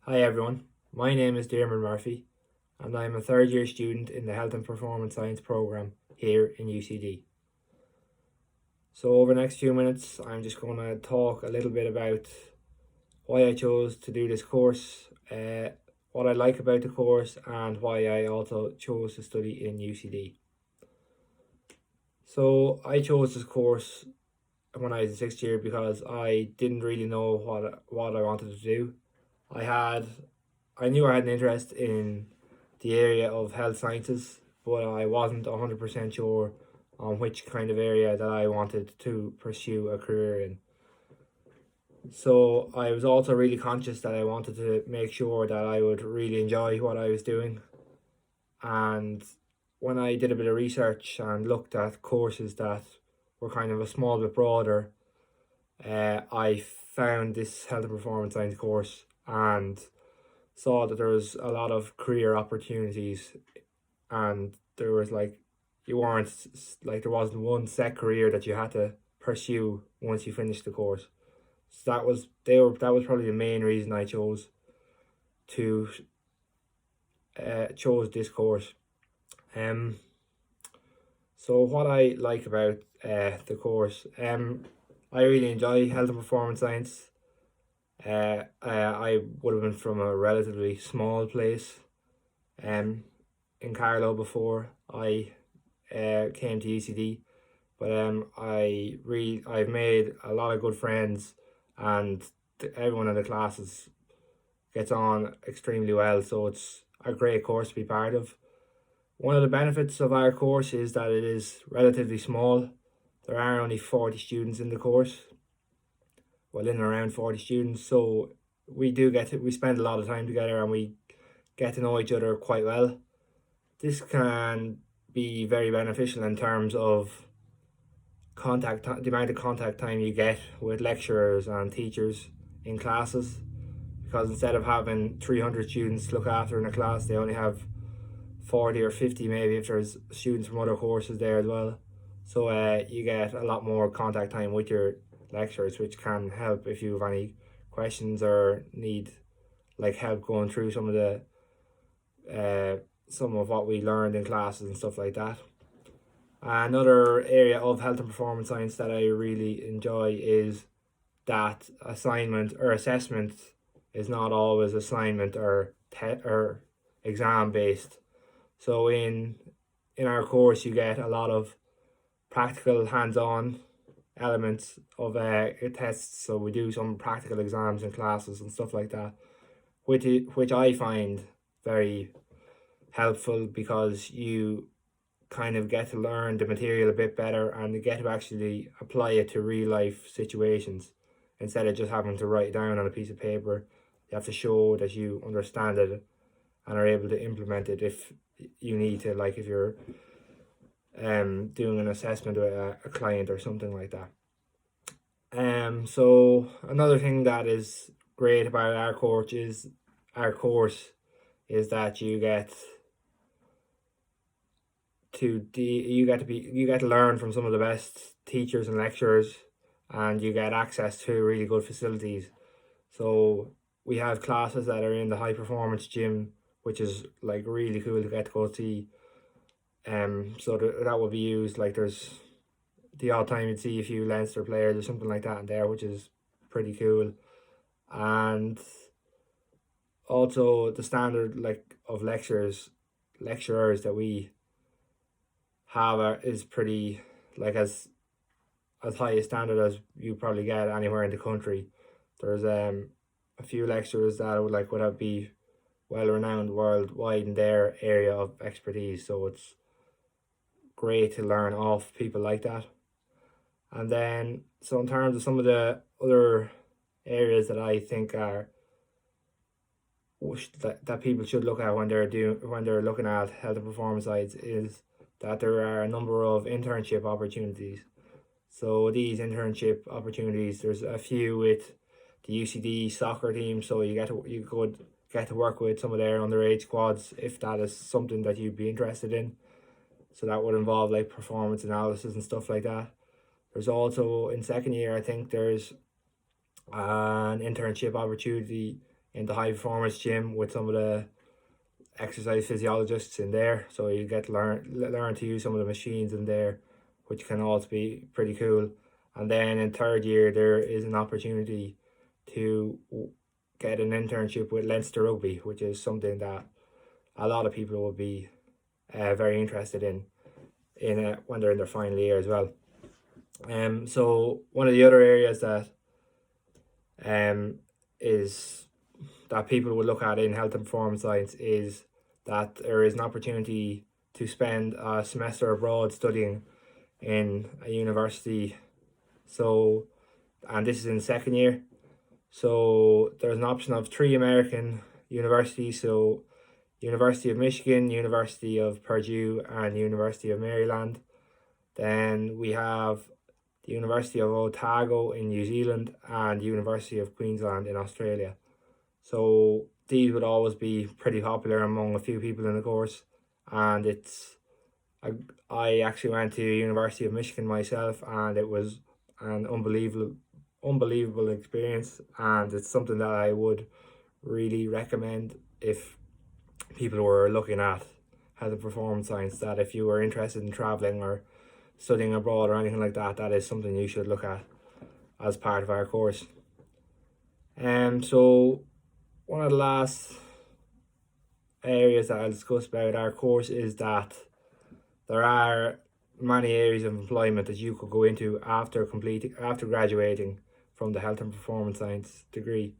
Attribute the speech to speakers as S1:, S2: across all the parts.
S1: Hi everyone, my name is Diarmuid and I'm a third year student in the Health and Performance Science programme here in UCD. So over the next few minutes I'm just going to talk a little bit about why I chose to do this course, what I like about the course and why I also chose to study in UCD. So I chose this course when I was in sixth year because I didn't really know what I wanted to do. I knew I had an interest in the area of health sciences, but I wasn't 100% sure on which kind of area that I wanted to pursue a career in. So I was also really conscious that I wanted to make sure that I would really enjoy what I was doing. And when I did a bit of research and looked at courses that were kind of a small bit broader, I found this health and performance science course and saw that there was a lot of career opportunities, and there was there wasn't one set career that you had to pursue once you finished the course. So that was probably the main reason I chose this course. So what I like about the course, I really enjoy health and performance science. I would have been from a relatively small place in Carlow before I came to UCD, but I've made a lot of good friends, and everyone in the classes gets on extremely well, so it's a great course to be part of. One of the benefits of our course is that it is relatively small. There are only 40 students in the course, in and around 40 students, so we spend a lot of time together and we get to know each other quite well. This can be very beneficial in terms of the amount of contact time you get with lecturers and teachers in classes, because instead of having 300 students to look after in a class, they only have 40 or 50 maybe if there's students from other courses there as well. So you get a lot more contact time with your lecturers, which can help if you have any questions or need help going through some of what we learned in classes and stuff like that. Another area of health and performance science that I really enjoy is that assignment or assessment is not always assignment or exam based. So in our course you get a lot of practical hands-on elements of tests. So we do some practical exams in classes and stuff like that, which I find very helpful, because you kind of get to learn the material a bit better and you get to actually apply it to real life situations instead of just having to write it down on a piece of paper. You have to show that you understand it and are able to implement it if you need to, if you're doing an assessment with a client or something like that. So another thing that is great about our course is that you get to learn from some of the best teachers and lecturers, and you get access to really good facilities. So we have classes that are in the high performance gym, which is really cool to get to go see. So that will be used, there's the odd time you'd see a few Leinster players or something like that in there, which is pretty cool. And also the standard of lecturers that we have is pretty as high a standard as you probably get anywhere in the country. There's a few lecturers that would be well renowned worldwide in their area of expertise, so it's great to learn off people like that. And then, so in terms of some of the other areas that I think are that people should look at when they're looking at health and performance sites, is that there are a number of internship opportunities. So these internship opportunities, there's a few with the UCD soccer team, so you could get to work with some of their underage squads if that is something that you'd be interested in. So that would involve performance analysis and stuff like that. There's also, in second year, I think there's an internship opportunity in the high performance gym with some of the exercise physiologists in there, so you get to learn to use some of the machines in there, which can also be pretty cool. And then in third year there is an opportunity to get an internship with Leinster Rugby, which is something that a lot of people will be very interested in when they're in their final year as well. So one of the other areas that is that people would look at in health and performance science is that there is an opportunity to spend a semester abroad studying in a university. So, and this is in second year. So there's an option of 3 American universities. So University of Michigan, University of Purdue, and University of Maryland. Then we have the University of Otago in New Zealand and University of Queensland in Australia. So these would always be pretty popular among a few people in the course, and I actually went to University of Michigan myself, and it was an unbelievable experience, and it's something that I would really recommend if people were looking at health and performance science, that if you were interested in traveling or studying abroad or anything like that, that is something you should look at as part of our course. So one of the last areas that I'll discuss about our course is that there are many areas of employment that you could go into after graduating from the health and performance science degree.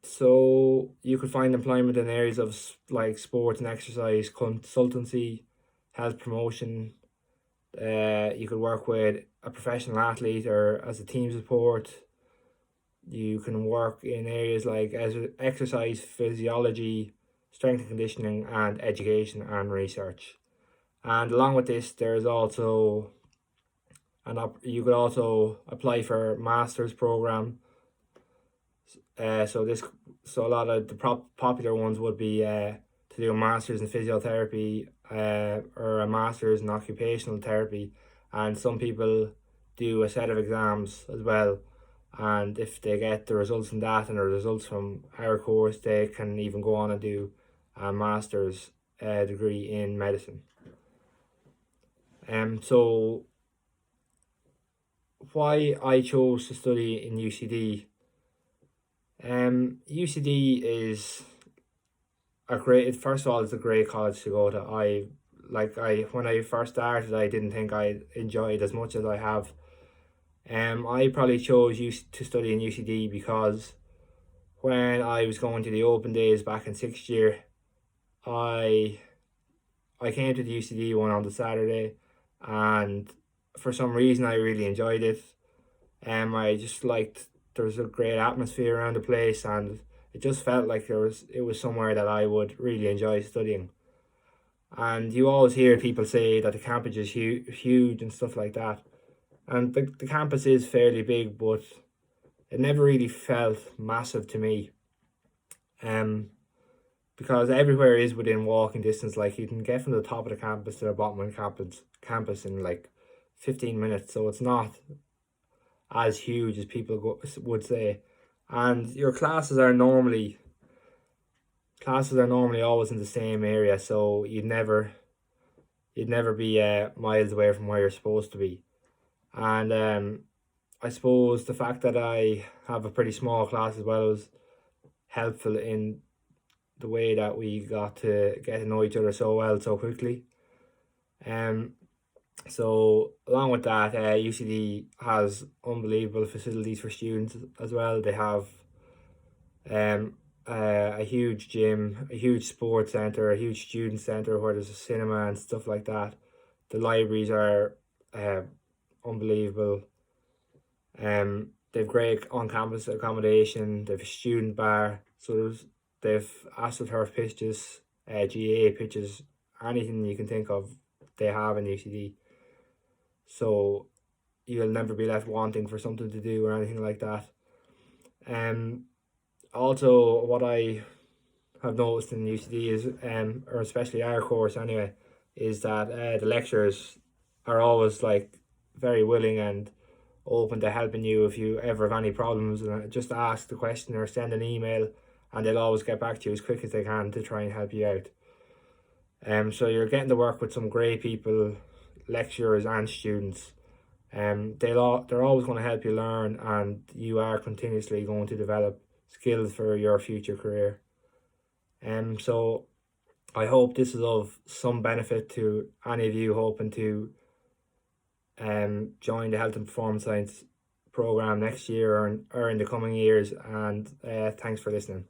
S1: So you could find employment in areas of like sports and exercise, consultancy, health promotion. You could work with a professional athlete or as a team support. You can work in areas like exercise physiology, strength and conditioning, and education and research. And along with this, there's also you could also apply for a master's program. So a lot of the popular ones would be to do a master's in physiotherapy or a master's in occupational therapy, and some people do a set of exams as well. And if they get the results from that and the results from our course, they can even go on and do a master's degree in medicine. So why I chose to study in UCD. UCD is first of all, it's a great college to go to. When I first started, I didn't think I'd enjoy it as much as I have. I probably chose to study in UCD because when I was going to the open days back in 6th year, I came to the UCD one on the Saturday, and for some reason I really enjoyed it. I just liked, there was a great atmosphere around the place, and it just felt like it was somewhere that I would really enjoy studying. And you always hear people say that the campus is huge and stuff like that. And the campus is fairly big, but it never really felt massive to me. Because everywhere is within walking distance. Like, you can get from the top of the campus to the bottom of the campus in like 15 minutes. So it's not as huge as people would say. And your classes are normally always in the same area, so you'd never be miles away from where you're supposed to be. And I suppose the fact that I have a pretty small class as well was helpful in the way that we got to get to know each other so well so quickly. So along with that, UCD has unbelievable facilities for students as well. They have a huge gym, a huge sports centre, a huge student centre where there's a cinema and stuff like that. The libraries are unbelievable. They've great on-campus accommodation. They've a student bar. So they've AstroTurf pitches, GAA pitches, anything you can think of, they have in UCD. So you'll never be left wanting for something to do or anything like that. Also, what I have noticed in UCD is, or especially our course anyway, is that the lecturers are always like very willing and open to helping you if you ever have any problems, and just ask the question or send an email, and they'll always get back to you as quick as they can to try and help you out. So you're getting to work with some great people, lecturers and students. They're always going to help you learn, and you are continuously going to develop skills for your future career. So I hope this is of some benefit to any of you hoping to join the Health and Performance Science program next year or in the coming years, and thanks for listening.